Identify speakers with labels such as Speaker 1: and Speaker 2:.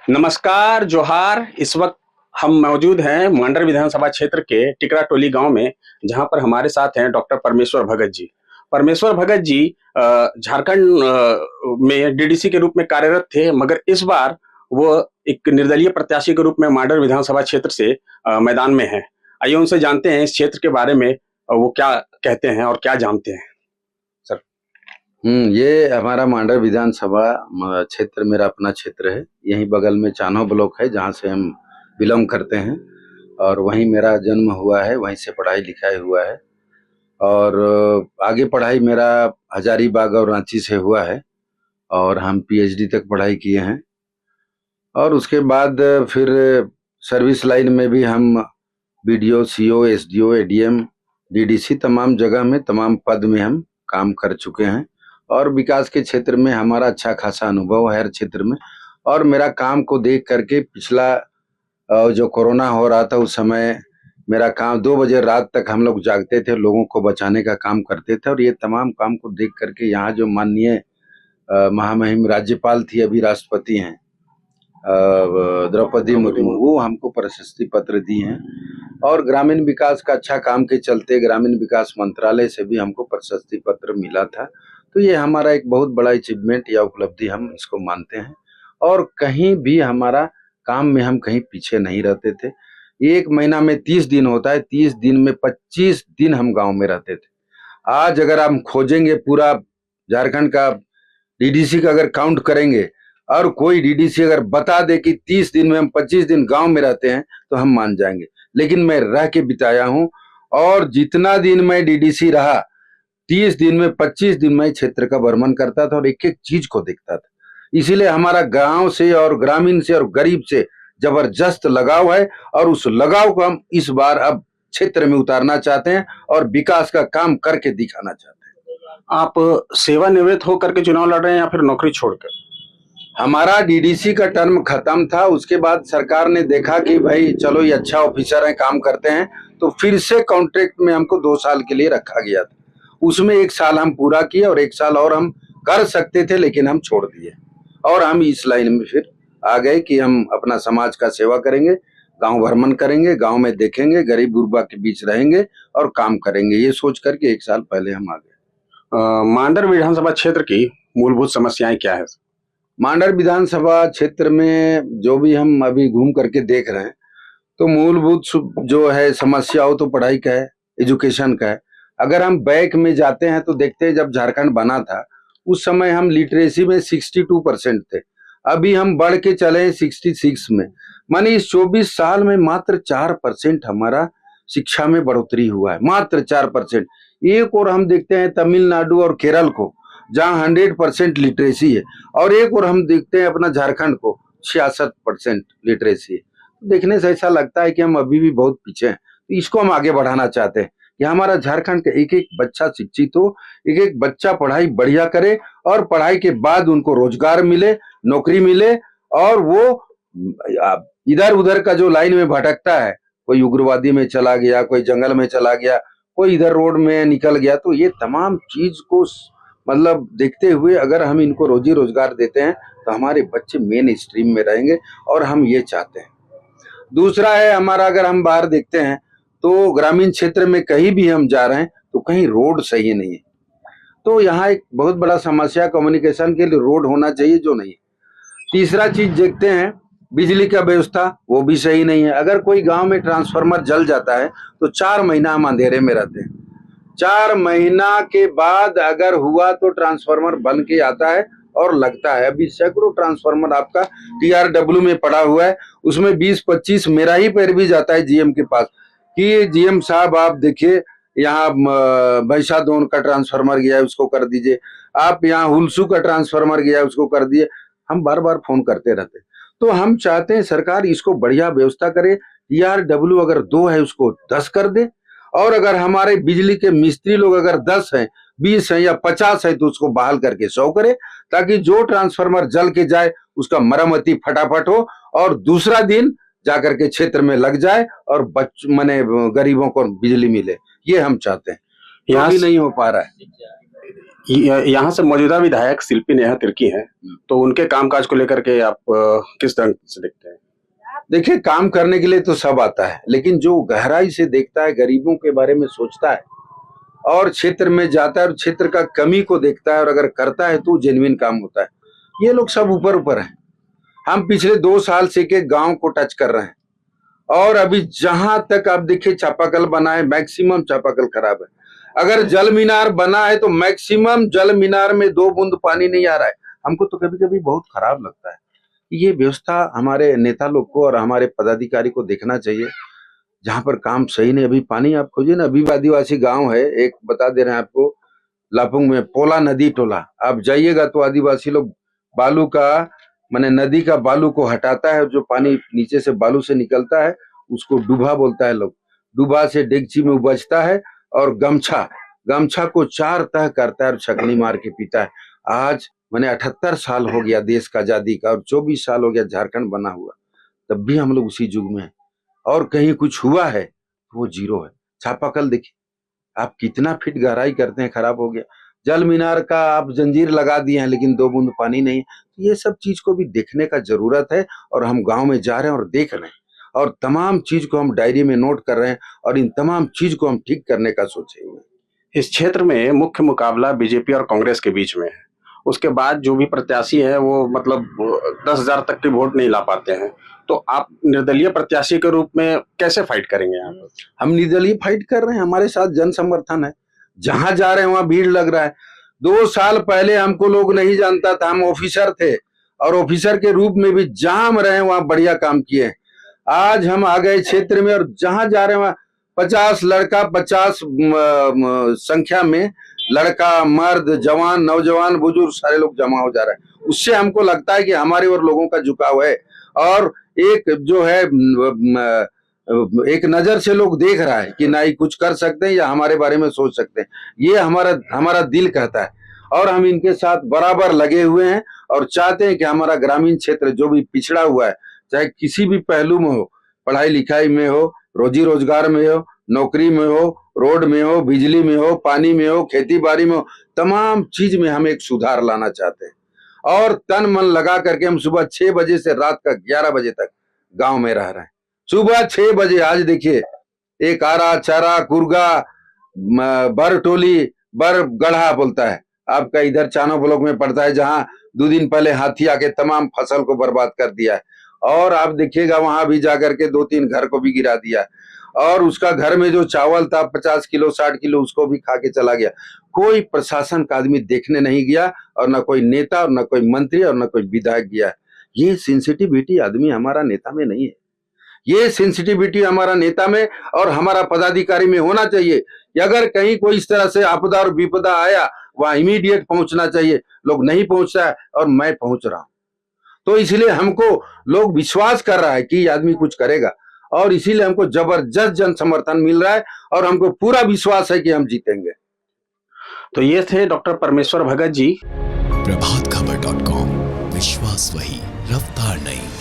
Speaker 1: नमस्कार, जोहार। इस वक्त हम मौजूद हैं मांडर विधानसभा क्षेत्र के टिकरा टोली गांव में, जहां पर हमारे साथ हैं डॉक्टर परमेश्वर भगत जी। परमेश्वर भगत जी झारखंड में डीडीसी के रूप में कार्यरत थे, मगर इस बार वो एक निर्दलीय प्रत्याशी के रूप में मांडर विधानसभा क्षेत्र से मैदान में हैं। आइए उनसे जानते हैं इस क्षेत्र के बारे में, वो क्या कहते हैं और क्या जानते हैं। सर।
Speaker 2: ये हमारा मांडर विधानसभा क्षेत्र मेरा अपना क्षेत्र है। यहीं बगल में चान्हो ब्लॉक है, जहाँ से हम बिलोंग करते हैं और वहीं मेरा जन्म हुआ है, वहीं से पढ़ाई लिखाई हुआ है। और आगे पढ़ाई मेरा हजारीबाग और रांची से हुआ है और हम पीएचडी तक पढ़ाई किए हैं। और उसके बाद फिर सर्विस लाइन में भी हम BDO, CO, SDO, ADM, DDC तमाम जगह में तमाम पद में हम काम कर चुके हैं। और विकास के क्षेत्र में हमारा अच्छा खासा अनुभव है हर क्षेत्र में। और मेरा काम को देख करके पिछला जो कोरोना हो रहा था उस समय मेरा काम 2 बजे रात तक हम लोग जागते थे, लोगों को बचाने का काम करते थे। और ये तमाम काम को देख करके यहाँ जो माननीय महामहिम राज्यपाल थी, अभी राष्ट्रपति हैं, द्रौपदी मुर्मू, वो हमको प्रशस्ति पत्र दी हैं। और ग्रामीण विकास का अच्छा काम के चलते ग्रामीण विकास मंत्रालय से भी हमको प्रशस्ति पत्र मिला था। तो ये हमारा एक बहुत बड़ा अचीवमेंट या उपलब्धि हम इसको मानते हैं। और कहीं भी हमारा काम में हम कहीं पीछे नहीं रहते थे। 1 महीना में 30 दिन होता है, 30 दिन में 25 दिन हम गांव में रहते थे। आज अगर हम खोजेंगे पूरा झारखंड का डीडीसी का अगर काउंट करेंगे और कोई डीडीसी अगर बता दे कि 30 दिन में हम 25 दिन गांव में रहते हैं तो हम मान जाएंगे। लेकिन मैं रह के बिताया हूँ और जितना दिन मैं डीडीसी रहा, 30 दिन में 25 दिन में क्षेत्र का भ्रमण करता था और एक एक चीज को देखता था। इसीलिए हमारा गांव से और ग्रामीण से और गरीब से जबरदस्त लगाव है और उस लगाव को हम इस बार अब क्षेत्र में उतारना चाहते हैं और विकास का काम करके दिखाना चाहते हैं।
Speaker 1: आप सेवानिवृत्त होकर के चुनाव लड़ रहे हैं या फिर नौकरी छोड़कर?
Speaker 2: हमारा डीडीसी का टर्म खत्म था, उसके बाद सरकार ने देखा कि भाई चलो ये अच्छा ऑफिसर है, काम करते हैं, तो फिर से कॉन्ट्रैक्ट में हमको 2 साल के लिए रखा गया था। उसमें 1 साल हम पूरा किए और 1 साल और हम कर सकते थे, लेकिन हम छोड़ दिए और हम इस लाइन में फिर आ गए कि हम अपना समाज का सेवा करेंगे, गांव भ्रमण करेंगे, गांव में देखेंगे, गरीब गुरबा के बीच रहेंगे और काम करेंगे। ये सोच करके 1 साल पहले हम आ गए।
Speaker 1: मांडर विधानसभा क्षेत्र की मूलभूत समस्याएं क्या है?
Speaker 2: मांडर विधानसभा क्षेत्र में जो भी हम अभी घूम करके देख रहे हैं, तो मूलभूत जो है समस्या हो तो पढ़ाई का है, एजुकेशन का है। अगर हम बैक में जाते हैं तो देखते हैं जब झारखंड बना था उस समय हम लिटरेसी में 62% थे, अभी हम बढ़ के चले हैं 66 में। मानी इस 24 साल में मात्र 4% हमारा शिक्षा में बढ़ोतरी हुआ है, मात्र 4%। एक और हम देखते हैं तमिलनाडु और केरल को, जहाँ 100% लिटरेसी है, और एक और हम देखते हैं अपना झारखंड को 66% लिटरेसी है। देखने से ऐसा लगता है कि हम अभी भी बहुत पीछे हैं। तो इसको हम आगे बढ़ाना चाहते हैं कि हमारा झारखंड का एक एक बच्चा शिक्षित हो, एक एक बच्चा पढ़ाई बढ़िया करे और पढ़ाई के बाद उनको रोजगार मिले, नौकरी मिले, और वो इधर उधर का जो लाइन में भटकता है, कोई उग्रवादी में चला गया, कोई जंगल में चला गया, कोई इधर रोड में निकल गया, तो ये तमाम चीज को मतलब देखते हुए अगर हम इनको रोजी रोजगार देते हैं तो हमारे बच्चे मेन स्ट्रीम में रहेंगे और हम ये चाहते हैं। दूसरा है हमारा, अगर हम बाहर देखते हैं तो ग्रामीण क्षेत्र में कहीं भी हम जा रहे हैं तो कहीं रोड सही नहीं है। तो यहाँ एक बहुत बड़ा समस्या कम्युनिकेशन के लिए रोड होना चाहिए, जो नहीं है। तीसरा चीज देखते हैं बिजली का व्यवस्था, वो भी सही नहीं है। अगर कोई गांव में ट्रांसफार्मर जल जाता है तो 4 महीना हम अंधेरे में रहते हैं। 4 महीना के बाद अगर हुआ तो ट्रांसफार्मर बन के आता है और लगता है। अभी सैकड़ों ट्रांसफार्मर आपका टीआरडब्ल्यू में पड़ा हुआ है, उसमें 20-25 मेरा ही पैर भी जाता है जीएम के पास कि जीएम साहब आप देखिए यहाँ भैंसादोन का ट्रांसफार्मर गया है, उसको कर दीजिए। आप यहाँ हुलसू का ट्रांसफार्मर गया है, उसको कर दिए। हम बार बार फोन करते रहते। तो हम चाहते हैं सरकार इसको बढ़िया व्यवस्था करे। टीआरडब्ल्यू अगर 2 है उसको 10 कर दे, और अगर हमारे बिजली के मिस्त्री लोग अगर 10 हैं, 20 हैं या 50 है तो उसको बहाल करके 100 करे, ताकि जो ट्रांसफार्मर जल के जाए उसका मरम्मती फटाफट हो और दूसरा दिन जाकर के क्षेत्र में लग जाए और माने गरीबों को बिजली मिले। ये हम चाहते हैं, यहाँ भी नहीं हो पा रहा है।
Speaker 1: यहाँ से मौजूदा विधायक शिल्पी नेहा तिर्की हैं, तो उनके कामकाज को लेकर के आप किस तरह से देखते हैं?
Speaker 2: देखिए, काम करने के लिए तो सब आता है, लेकिन जो गहराई से देखता है, गरीबों के बारे में सोचता है और क्षेत्र में जाता है और क्षेत्र का कमी को देखता है और अगर करता है तो जेन्युइन काम होता है, ये लोग सब ऊपर ऊपर हैं। हम पिछले 2 साल से के गांव को टच कर रहे हैं और अभी जहां तक आप देखिए चापाकल बना है, मैक्सिमम चापाकल खराब है। अगर जल मीनार बना है तो मैक्सिमम जल मीनार में 2 बूंद पानी नहीं आ रहा है। हमको तो कभी कभी बहुत खराब लगता है। ये व्यवस्था हमारे नेता लोग को और हमारे पदाधिकारी को देखना चाहिए। जहां पर काम सही नहीं, अभी पानी आप खोजिए ना, अभी आदिवासी गांव है, एक बता दे रहे हैं आपको, लापुंग में पोला नदी टोला, आप जाइएगा तो आदिवासी लोग बालू का माने नदी का बालू को हटाता है, जो पानी नीचे से बालू से निकलता है उसको डूबा बोलता है लोग, डूबा से डेगची में उबजता है और गमछा को 4 तह करता है और छकनी मार के पीता है। आज मैंने 78 साल हो गया देश का आजादी का और 24 साल हो गया झारखंड बना हुआ, तब भी हम लोग उसी युग में हैं और कहीं कुछ हुआ है तो वो जीरो है। चापाकल देखिए आप कितना फीट गहराई करते हैं, खराब हो गया। जल मीनार का आप जंजीर लगा दिए हैं लेकिन 2 बूंद पानी नहीं। ये सब चीज को भी देखने का जरूरत है और हम गांव में जा रहे हैं और देख रहे हैं और तमाम चीज को हम डायरी में नोट कर रहे हैं और इन तमाम चीज को हम ठीक करने का सोचे हुए हैं।
Speaker 1: इस क्षेत्र में मुख्य मुकाबला बीजेपी और कांग्रेस के बीच में है। उसके बाद जो भी प्रत्याशी है वो मतलब 10,000 तक के वोट नहीं ला पाते हैं, तो आप निर्दलीय प्रत्याशी के रूप में कैसे फाइट करेंगे यहाँ पर?
Speaker 2: हम निर्दलीय फाइट कर रहे हैं, हमारे साथ जन समर्थन है, जहां जा रहे हैं वहां भीड़ लग रहा है। 2 साल पहले हमको लोग नहीं जानता था, हम ऑफिसर थे और ऑफिसर के रूप में भी जहां हम रहे वहां बढ़िया काम किए। आज हम आ गए क्षेत्र में और जहां जा रहे हैं वहां 50 लड़का, 50 संख्या में लड़का, मर्द, जवान, नौजवान, बुजुर्ग सारे लोग जमा हो जा रहे हैं। उससे हमको लगता है कि हमारे और लोगों का झुकाव है और एक जो है एक नजर से लोग देख रहा है कि नहीं कुछ कर सकते हैं या हमारे बारे में सोच सकते हैं। ये हमारा दिल कहता है और हम इनके साथ बराबर लगे हुए हैं और चाहते हैं कि हमारा ग्रामीण क्षेत्र जो भी पिछड़ा हुआ है, चाहे किसी भी पहलू में हो, पढ़ाई लिखाई में हो, रोजी रोजगार में हो, नौकरी में हो, रोड में हो, बिजली में हो, पानी में हो, खेती बाड़ी में हो, तमाम चीज में हम एक सुधार लाना चाहते हैं और तन मन लगा करके हम सुबह 6 बजे से रात का 11 बजे तक गांव में रह रहे हैं। सुबह 6 बजे आज देखिए एक आरा, चारा, कुरगा, बर टोली, बर गढ़ा बोलता है आपका, इधर चानो ब्लॉक में पड़ता है, जहां 2 दिन पहले हाथी आके तमाम फसल को बर्बाद कर दिया है और आप देखिएगा वहां भी जाकर के 2-3 घर को भी गिरा दिया और उसका घर में जो चावल था 50 किलो 60 किलो उसको भी खा के चला गया। कोई प्रशासन का आदमी देखने नहीं गया और न कोई नेता और न कोई मंत्री और न कोई विधायक गया। ये सेंसिटिविटी आदमी हमारा नेता में नहीं है, ये सेंसिटिविटी हमारा नेता में और हमारा पदाधिकारी में होना चाहिए कि अगर कहीं कोई इस तरह से आपदा और विपदा आया वहां इमीडिएट पहुंचना चाहिए। लोग नहीं पहुंचता है और मैं पहुंच रहा हूं, तो इसलिए हमको लोग विश्वास कर रहा है कि ये आदमी कुछ करेगा और इसीलिए हमको जबरदस्त जन समर्थन मिल रहा है और हमको पूरा विश्वास है कि हम जीतेंगे।
Speaker 1: तो ये थे डॉक्टर परमेश्वर भगत जी।
Speaker 3: प्रभातखबर.com, विश्वास वही, रफ्तार नहीं।